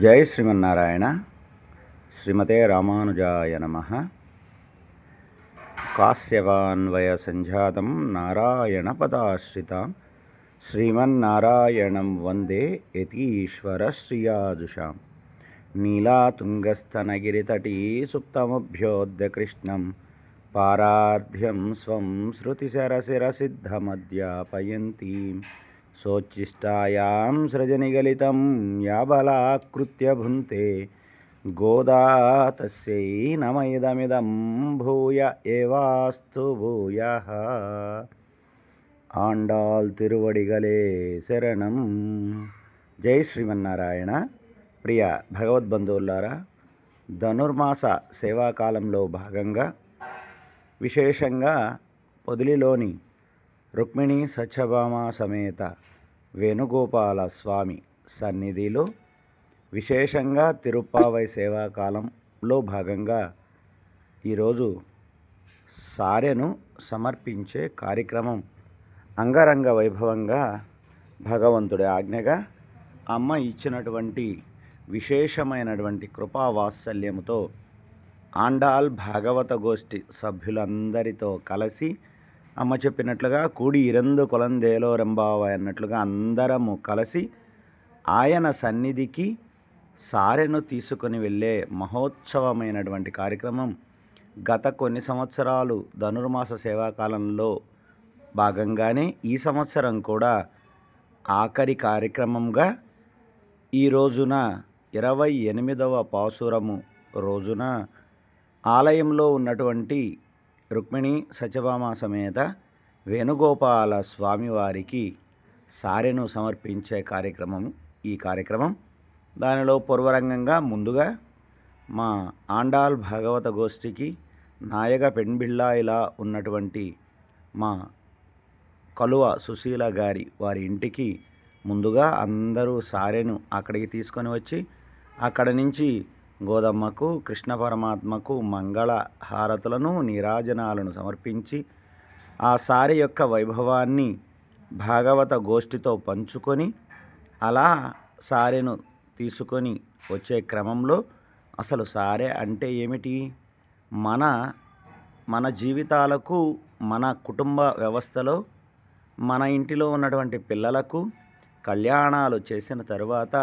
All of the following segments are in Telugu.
జై శ్రీమన్నారాయణ. శ్రీమతే రామానుజాయ నమః. కాశ్యపాన్వయ సంజాతం నారాయణ పదాశ్రితాం శ్రీమన్నారాయణం వందే యతీశ్వర శ్రియాజుషాం. నీలాతుంగస్తనగిరితటీ సుప్తమభ్యోద్య కృష్ణం పారార్ధ్యం స్వం శృతిశరశిరసిద్ధమధ్యాపయంతీం సోచ్ఛిష్టాయాం సృజనిగలితం యాబలాకృత్య భుంతే గోదా తస్యై నమయిదమిదం భూయ ఏవాస్తు భూయః. ఆండాల్ తిరువడిగలే శరణం. జై శ్రీమన్నారాయణ. ప్రియ భగవద్బంధువులారా, ధనుర్మాస సేవాకాలంలో భాగంగా విశేషంగా పొదిలిలోని రుక్మిణీ సత్యభామ సమేత వేణుగోపాల స్వామి సన్నిధిలో విశేషంగా తిరుప్పావై సేవాకాలంలో భాగంగా ఈరోజు సారెను సమర్పించే కార్యక్రమం అంగరంగ వైభవంగా భగవంతుడి ఆజ్ఞగా అమ్మ ఇచ్చినటువంటి విశేషమైనటువంటి కృపావాత్సల్యముతో ఆండాల్ భాగవత గోష్ఠి సభ్యులందరితో కలిసి అమ్మ చెప్పినట్లుగా కూడి ఇరందు కొలందేలో రెంబావ అన్నట్లుగా అందరము కలిసి ఆయన సన్నిధికి సారెను తీసుకొని వెళ్ళే మహోత్సవమైనటువంటి కార్యక్రమం గత కొన్ని సంవత్సరాలు ధనుర్మాస సేవాకాలంలో భాగంగానే ఈ సంవత్సరం కూడా ఆఖరి కార్యక్రమంగా ఈ రోజున 28వ పాసురము రోజున ఆలయంలో ఉన్నటువంటి రుక్మిణీ సత్యభామ సమేత వేణుగోపాల స్వామివారికి సారెను సమర్పించే కార్యక్రమం ఈ కార్యక్రమం. దానిలో పూర్వరంగంగా ముందుగా మా ఆండాల్ భాగవత గోష్ఠికి నాయక పెంబిళ్ళ ఇలా ఉన్నటువంటి మా కలువ సుశీల గారి వారి ఇంటికి ముందుగా అందరూ సారెను అక్కడికి తీసుకొని వచ్చి అక్కడ నుంచి గోదమ్మకు కృష్ణ పరమాత్మకు మంగళ హారతులను నీరాజనాలను సమర్పించి ఆ సారె యొక్క వైభవాన్ని భాగవత గోష్ఠితో పంచుకొని అలా సారెను తీసుకొని వచ్చే క్రమంలో అసలు సారె అంటే ఏమిటి, మన జీవితాలకు మన కుటుంబ వ్యవస్థలో మన ఇంటిలో ఉన్నటువంటి పిల్లలకు కళ్యాణాలు చేసిన తరువాత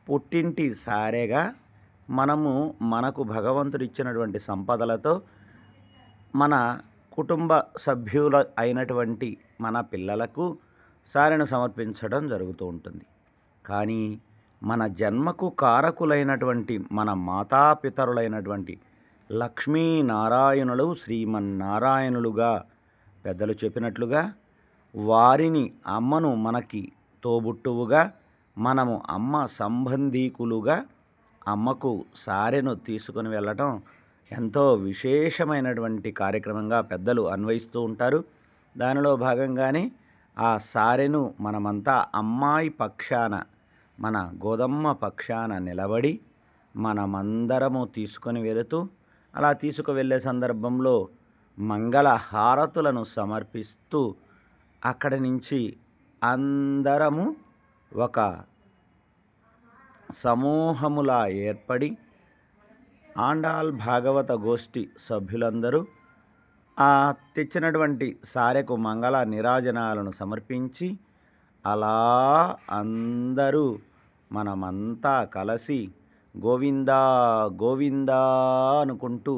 పుట్టింటి సారెగా మనకు భగవంతుడు ఇచ్చినటువంటి సంపదలతో మన కుటుంబ సభ్యుల అయినటువంటి మన పిల్లలకు సారెను సమర్పించడం జరుగుతూ ఉంటుంది. కానీ మన జన్మకు కారకులైనటువంటి మన మాతాపితరులైనటువంటి లక్ష్మీనారాయణులు శ్రీమన్నారాయణులుగా పెద్దలు చెప్పినట్లుగా వారిని అమ్మను మనకి తోబుట్టువుగా మనము అమ్మ సంబంధీకులుగా అమ్మకు సారెను తీసుకుని వెళ్ళటం ఎంతో విశేషమైనటువంటి కార్యక్రమంగా పెద్దలు అన్వయిస్తూ ఉంటారు. దానిలో భాగంగానే ఆ సారెను మనమంతా అమ్మాయి పక్షాన మన గోదమ్మ పక్షాన నిలబడి మనమందరము తీసుకొని వెళుతూ అలా తీసుకువెళ్ళే సందర్భంలో మంగళ హారతులను సమర్పిస్తూ అక్కడి నుంచి అందరము ఒక సమూహములా ఏర్పడి ఆండాల్ భాగవత గోష్ఠి సభ్యులందరూ ఆ తెచ్చినటువంటి సారెకు మంగళ నిరాజనాలను సమర్పించి అలా అందరూ మనమంతా కలిసి గోవిందా గోవిందా అనుకుంటూ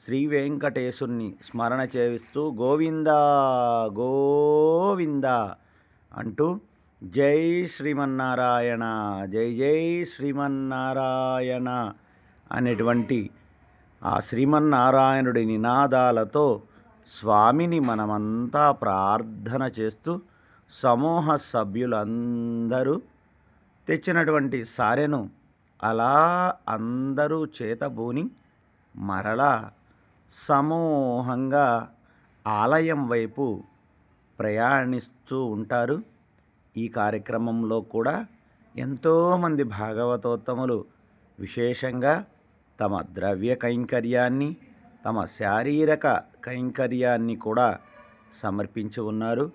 శ్రీ వెంకటేశుణ్ణి స్మరణ చేస్తూ గోవిందా గోవిందా అంటూ జై శ్రీమన్నారాయణ జై జై శ్రీమన్నారాయణ అనేటువంటి ఆ శ్రీమన్నారాయణుడి నినాదాలతో స్వామిని మనమంతా ప్రార్థన చేస్తూ సమూహ సభ్యులందరూ తెచ్చినటువంటి సారెను అలా అందరూ చేతబూని మరలా సమూహంగా ఆలయం వైపు ప్రయాణిస్తూ ఉంటారు. ఈ కార్యక్రమంలో కూడా ఎంతోమంది భాగవతోత్తములు విశేషంగా తమ ద్రవ్య కైంకర్యాన్ని తమ శారీరక కైంకర్యాన్ని కూడా సమర్పించి ఉన్నారు.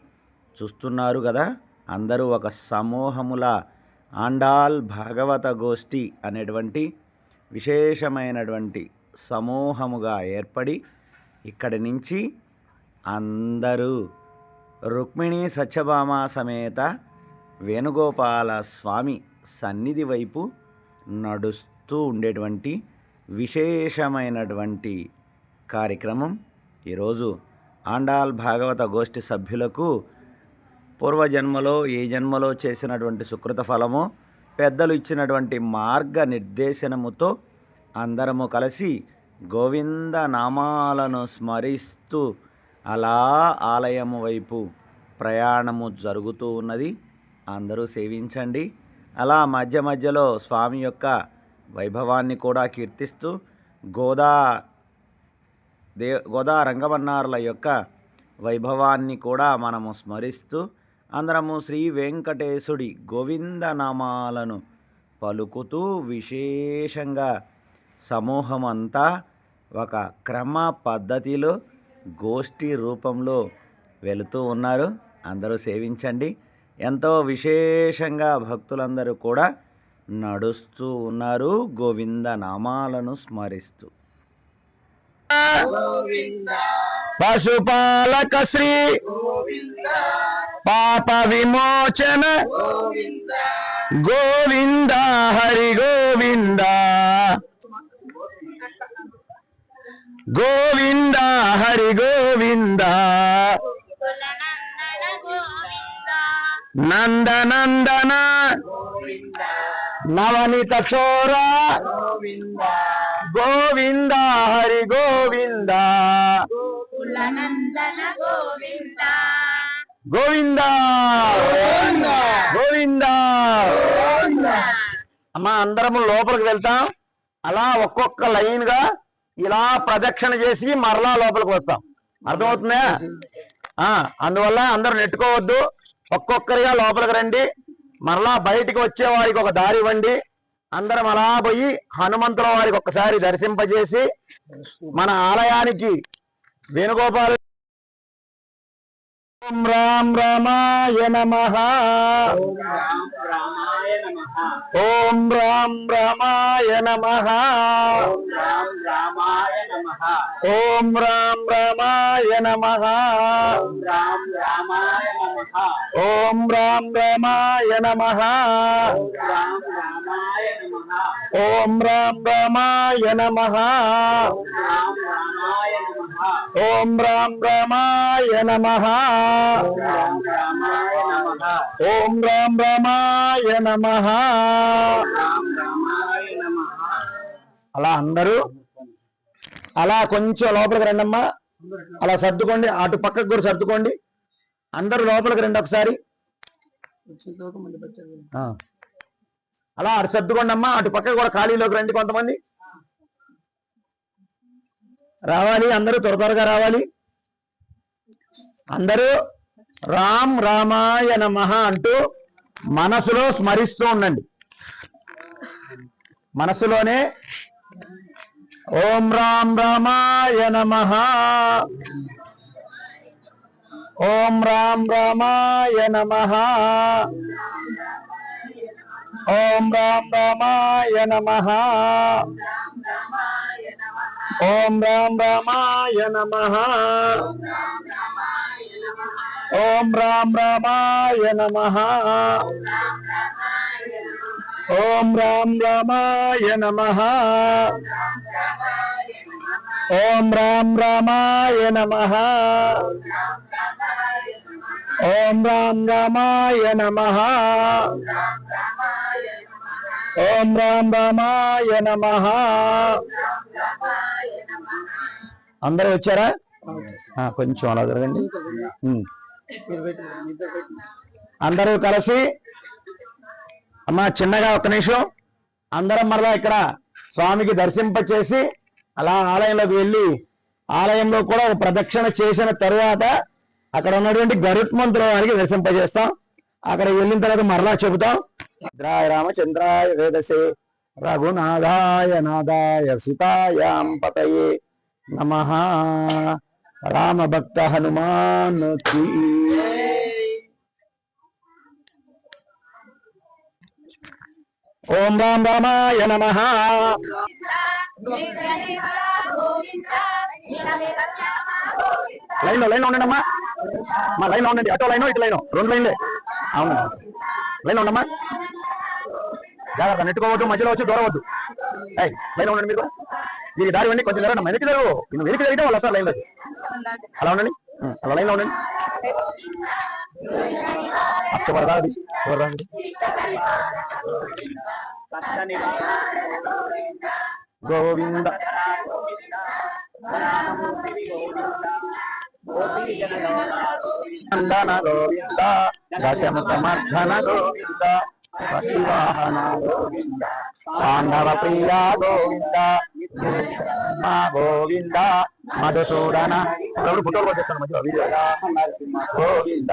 చూస్తున్నారు కదా, అందరూ ఒక సమూహములా ఆండాల్ భాగవత గోష్ఠి అనేటువంటి విశేషమైనటువంటి సమూహముగా ఏర్పడి ఇక్కడి నుంచి అందరూ రుక్మిణీ సత్యభామ సమేత వేణుగోపాల స్వామి సన్నిధి వైపు నడుస్తూ ఉండేటువంటి విశేషమైనటువంటి కార్యక్రమం. ఈరోజు ఆండాల్ భాగవత గోష్ఠి సభ్యులకు పూర్వజన్మలో ఏ జన్మలో చేసినటువంటి సుకృత ఫలమో పెద్దలు ఇచ్చినటువంటి మార్గ నిర్దేశనముతో అందరము కలిసి గోవింద నామాలను స్మరిస్తూ అలా ఆలయము వైపు ప్రయాణము జరుగుతూ ఉన్నది. అందరూ సేవించండి. అలా మధ్య మధ్యలో స్వామి యొక్క వైభవాన్ని కూడా కీర్తిస్తూ గోదా రంగవన్నారుల యొక్క వైభవాన్ని కూడా మనము స్మరిస్తూ అందరము శ్రీ వెంకటేశుడి గోవిందనామాలను పలుకుతూ విశేషంగా సమూహమంతా ఒక క్రమ పద్ధతిలో గోష్ఠి రూపంలో వెళుతూ ఉన్నారు. అందరూ సేవించండి. ఎంతో విశేషంగా భక్తులందరూ కూడా నడుస్తూ ఉన్నారు గోవింద నామాలను స్మరిస్తూ. పశుపాలక శ్రీ పాప విమోచన గోవింద హరి గోవింద గోవింద హరి గోవింద నందనందన నవనిత చోర గోవింద హరి గోవింద గోవింద గోవింద. అమ్మా అందరము లోపలికి వెళ్తాం. అలా ఒక్కొక్క లైన్ గా ఇలా ప్రదక్షిణ చేసి మరలా లోపలికి వస్తాం. అర్థమవుతుందా? అందువల్ల అందరూ నెట్టుకోవద్దు. ఒక్కొక్కరిగా లోపలికి రండి. మరలా బయటికి వచ్చే వారికి ఒక దారి ఇవ్వండి. అందరం అలా పోయి హనుమంతుల వారికి ఒక్కసారి దర్శింపజేసి మన ఆలయానికి వేణుగోపాల ఓం రామ్ రామాయ నమః ఓం రామ్ రామాయ నమః ఓం రామ్ రామాయ నమః ఓం రామ్ రామాయ నమః ఓం రామ్ రామాయ నమః ఓం రామ్ రామాయ నమః ఓం రామ్ రామాయ నమః. అలా అందరూ అలా కొంచెం లోపలికి రండమ్మా. అలా సర్దుకోండి. అటు పక్కకు కూడా సర్దుకోండి. అందరూ లోపలికి రండి ఒకసారి. అలా అటు సర్దుకోండి అమ్మా. అటు పక్కకు కూడా ఖాళీలోకి రండి. కొంతమంది రావాలి. అందరూ త్వరగా రావాలి. అందరూ రామ్ రామాయ నమః అంటూ మనసులో స్మరిస్తూ ఉండండి. మనసులోనే ఓం రామ్ రామాయ నమః ఓం రామ్ రామాయ నమః ఓం రామ్ రామాయ నమః ఓం రామ్ రామాయ నమః ఓం రామ్ రామాయ నమః ఓం రామ్ రామాయ నమః ఓం రామ్ రామాయ నమః ఓం రామ్ రామాయ నమః ఓం రామ్ రామాయ నమః. అందరూ వచ్చారా? కొంచెం అలా జరగండి. అందరూ కలిసి అమ్మా చిన్నగా ఒక్క నిమిషం అందరం మరలా ఇక్కడ స్వామికి దర్శింపచేసి అలా ఆలయంలోకి వెళ్ళి ఆలయంలో కూడా ఒక ప్రదక్షిణ చేసిన తరువాత అక్కడ ఉన్నటువంటి గరుత్మంతుల వారికి దర్శింపజేస్తాం. అక్కడ వెళ్ళిన తర్వాత మరలా చెబుతాం. ద్రాయ రామచంద్రాయ వేదసే రఘునాథాయ నాదాయ సీతాయాం పతయే నమః. రామ భక్త హనుమాన్ కీ ఓం రామ రామాయ నమః. లైన్లో ఉండండి అమ్మా. మా లైన్లో ఉండండి. అటో లైన్ ఇటు లైన్ 2 లైన్లే. అవును లైన్లో ఉండమ్మా. జాగ్రత్త నెట్టుకోవద్దు, మధ్యలో వచ్చి దూరవద్దు. లైన్లో ఉండండి. మీరు మీరు దారి వండి కొంచెం జరగండి. వెనక్కి జరుగు. నువ్వు వెనక్కి జరిగితే వాళ్ళు వస్తారు లైన్లో. అలా ఉండండి. అలా లైన్లో ఉండండి. చివరి గోవింద నందన గోవింద దశముఖమర్ధన గోవింద పశువాహన గోవింద పాండవ ప్రియ గోవింద గోవింద మధుసూదన ఫోటోలు వచ్చేస్తాను మధ్యలో వీడియో. గోవింద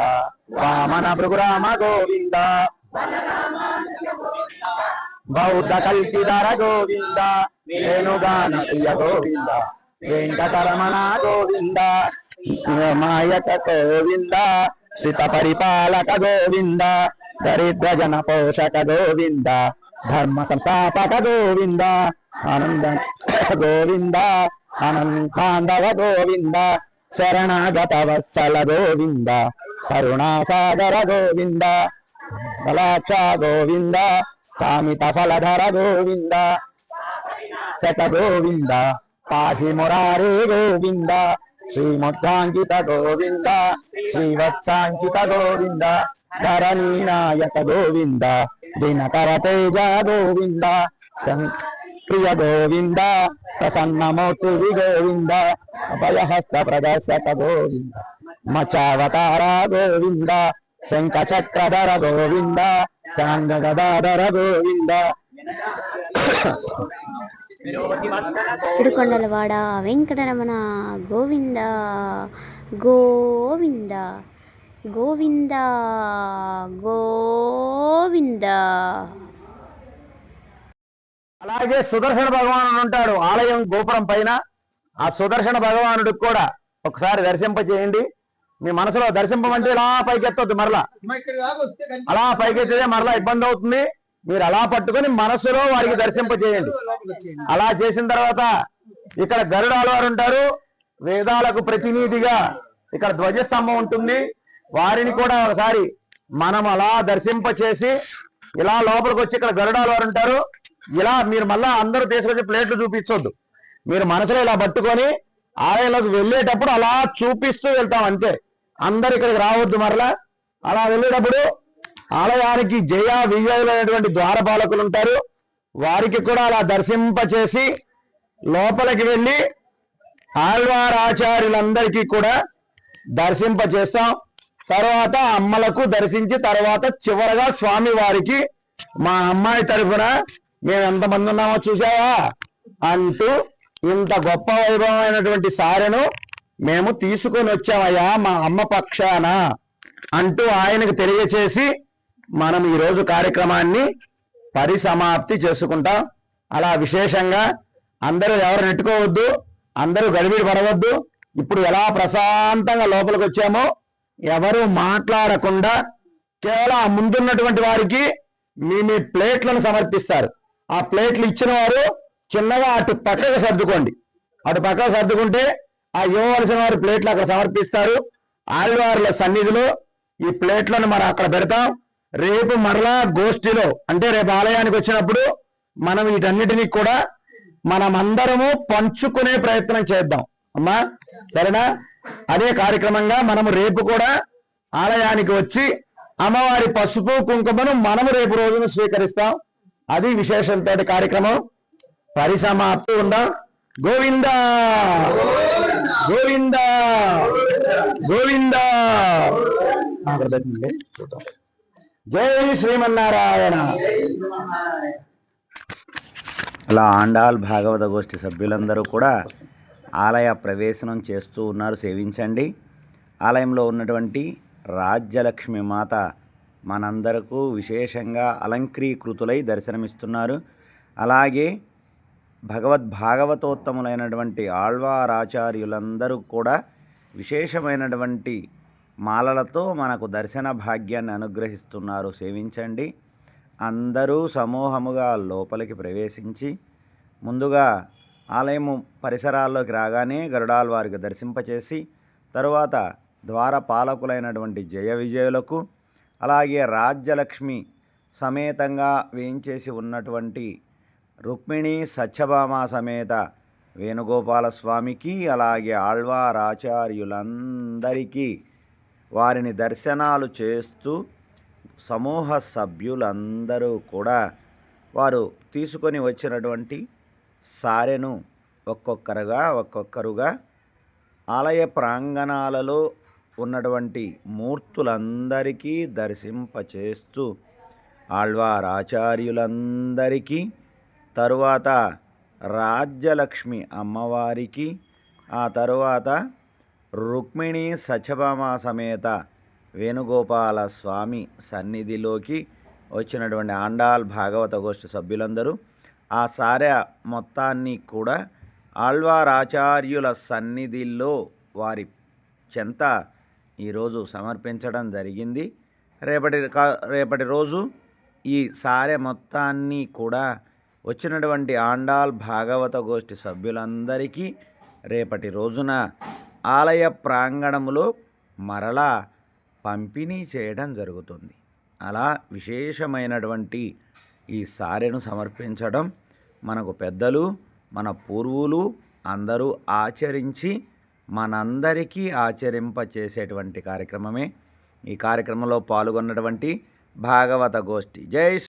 వామన భృగురామ గోవింద బౌద్ధ కల్పిధర గోవింద వేణుగాన ప్రియ గోవింద వెంకటరమణ గోవింద మాయక గోవింద శ్రిత పరిపాలక గోవింద దరిద్ర జన పోషక గోవింద ధర్మ సంస్థాపక గోవింద ఆనంద గోవింద ఆనందాంధవ గోవింద శరణాగత వత్సల గోవింద కరుణాసాగర గోవింద కలాక్ష గోవింద కామిత ఫలధర గోవింద శత గోవింద పాహి మురారే గోవింద శ్రీముద్రాంకిత గోవింద శ్రీవత్సాంకిత గోవింద ధరణీనాయక గోవింద దినకర తేజ గోవింద ప్రియ గోవింద ప్రసన్నమూర్తి గోవింద అభయహస్త ప్రదర్శక గోవింద మచావతార గోవింద శంఖ చక్రధర గోవింద చాంగ గదాధర గోవింద ఇడుకొండలవాడ వెంకటరమణ గోవింద గోవింద గోవింద గోవింద. అలాగే సుదర్శన భగవానుడు ఉంటాడు ఆలయం గోపురం పైన. ఆ సుదర్శన భగవానుడికి కూడా ఒకసారి దర్శింపజేయండి. మీ మనసులో దర్శింపమంటే ఇలా పైకెత్తొద్దు, మరలా అలా పైకెత్తితే మరలా ఇబ్బంది అవుతుంది. మీరు అలా పట్టుకొని మనస్సులో వారికి దర్శింపజేయండి. అలా చేసిన తర్వాత ఇక్కడ గరుడాల వారు ఉంటారు, వేదాలకు ప్రతినిధిగా ఇక్కడ ధ్వజస్తంభం ఉంటుంది. వారిని కూడా ఒకసారి మనం అలా దర్శింపచేసి ఇలా లోపలికి వచ్చి ఇక్కడ గరుడాల వారు ఉంటారు. ఇలా మీరు మళ్ళా అందరూ తీసుకొచ్చి ప్లేట్లు చూపించొద్దు. మీరు మనసులో ఇలా పట్టుకొని ఆలయంలోకి వెళ్ళేటప్పుడు అలా చూపిస్తూ వెళ్తాం అంతే. అందరు ఇక్కడికి రావద్దు. మరలా అలా వెళ్ళేటప్పుడు ఆలయానికి జయ విజయులైనటువంటి ద్వారపాలకులు ఉంటారు. వారికి కూడా అలా దర్శింపచేసి లోపలికి వెళ్ళి ఆళ్వార్ ఆచార్యులందరికీ కూడా దర్శింపచేస్తాం. తర్వాత అమ్మలకు దర్శించి తర్వాత చివరగా స్వామి వారికి మా అమ్మాయి తరఫున మేము ఎంతమంది ఉన్నామో చూసావా అంటూ ఇంత గొప్ప వైభవమైనటువంటి సారెను మేము తీసుకొని వచ్చామయ్యా మా అమ్మ పక్షాన అంటూ ఆయనకు తెలియచేసి మనం ఈరోజు కార్యక్రమాన్ని పరిసమాప్తి చేసుకుంటాం. అలా విశేషంగా అందరూ ఎవరు నెట్టుకోవద్దు, అందరూ గడిబిడి పడవద్దు. ఇప్పుడు ఎలా ప్రశాంతంగా లోపలికి వచ్చామో ఎవరు మాట్లాడకుండా కేవలం ముందున్నటువంటి వారికి మీ ప్లేట్లను సమర్పిస్తారు. ఆ ప్లేట్లు ఇచ్చిన వారు చిన్నగా అటు పక్కకు సర్దుకోండి. అటు పక్కకు సర్దుకుంటే ఆ ఇవ్వవలసిన వారి ప్లేట్లు అక్కడ సమర్పిస్తారు. ఆళ్వార్ల సన్నిధిలో ఈ ప్లేట్లను మనం అక్కడ పెడతాం. రేపు మరలా గోష్ఠిలో అంటే రేపు ఆలయానికి వచ్చినప్పుడు మనం వీటన్నిటినీ కూడా మనమందరము పంచుకునే ప్రయత్నం చేద్దాం అమ్మా, సరేనా? అదే కార్యక్రమంగా మనము రేపు కూడా ఆలయానికి వచ్చి అమ్మవారి పసుపు కుంకుమను మనము రేపు రోజున స్వీకరిస్తాం. అది విశేషంతో కార్యక్రమం పరిసమాప్తి ఉందాం. గోవింద గోవింద గోవింద. జై శ్రీమన్నారాయణ. అలా ఆండాల్ భాగవత గోష్ఠి సభ్యులందరూ కూడా ఆలయ ప్రవేశనం చేస్తూ ఉన్నారు. సేవించండి. ఆలయంలో ఉన్నటువంటి రాజ్యలక్ష్మి మాత మనందరకు విశేషంగా అలంకరీకృతులై దర్శనమిస్తున్నారు. అలాగే భాగవతోత్తములైనటువంటి ఆళ్వారాచార్యులందరూ కూడా విశేషమైనటువంటి మాలలతో మనకు దర్శన భాగ్యాన్ని అనుగ్రహిస్తున్నారు. సేవించండి. అందరూ సమూహముగా లోపలికి ప్రవేశించి ముందుగా ఆలయము పరిసరాల్లోకి రాగానే గరుడాళ్వారికి దర్శింపచేసి తరువాత ద్వారపాలకులైనటువంటి జయ విజయులకు అలాగే రాజ్యలక్ష్మి సమేతంగా వేయించేసి ఉన్నటువంటి రుక్మిణి సత్యభామ సమేత వేణుగోపాల స్వామికి అలాగే ఆళ్వారాచార్యులందరికీ వారిని దర్శనాలు చేస్తూ సమూహ సభ్యులందరూ కూడా వారు తీసుకొని వచ్చినటువంటి సారెను ఒక్కొక్కరుగా ఆలయ ప్రాంగణాలలో ఉన్నటువంటి మూర్తులందరికీ దర్శింపచేస్తూ ఆళ్వారాచార్యులందరికీ తరువాత రాజ్యలక్ష్మి అమ్మవారికి ఆ తరువాత రుక్మిణి సత్యభామ సమేత వేణుగోపాల స్వామి సన్నిధిలోకి వచ్చినటువంటి ఆండాల్ భాగవత గోష్ఠి సభ్యులందరూ ఆ సారె మొత్తాన్ని కూడా ఆళ్వారాచార్యుల సన్నిధిలో వారి చెంత ఈరోజు సమర్పించడం జరిగింది. రేపటి రోజు ఈ సారె మొత్తాన్ని కూడా వచ్చినటువంటి ఆండాల్ భాగవత గోష్ఠి సభ్యులందరికీ రేపటి రోజున ఆలయ ప్రాంగణములో మరలా పంపిణీ చేయడం జరుగుతుంది. అలా విశేషమైనటువంటి ఈ సారెను సమర్పించడం మనకు పెద్దలు మన పూర్వులు అందరూ ఆచరించి మనందరికీ ఆచరింపచేసేటువంటి కార్యక్రమమే. ఈ కార్యక్రమంలో పాల్గొన్నటువంటి భాగవత గోష్ఠి జై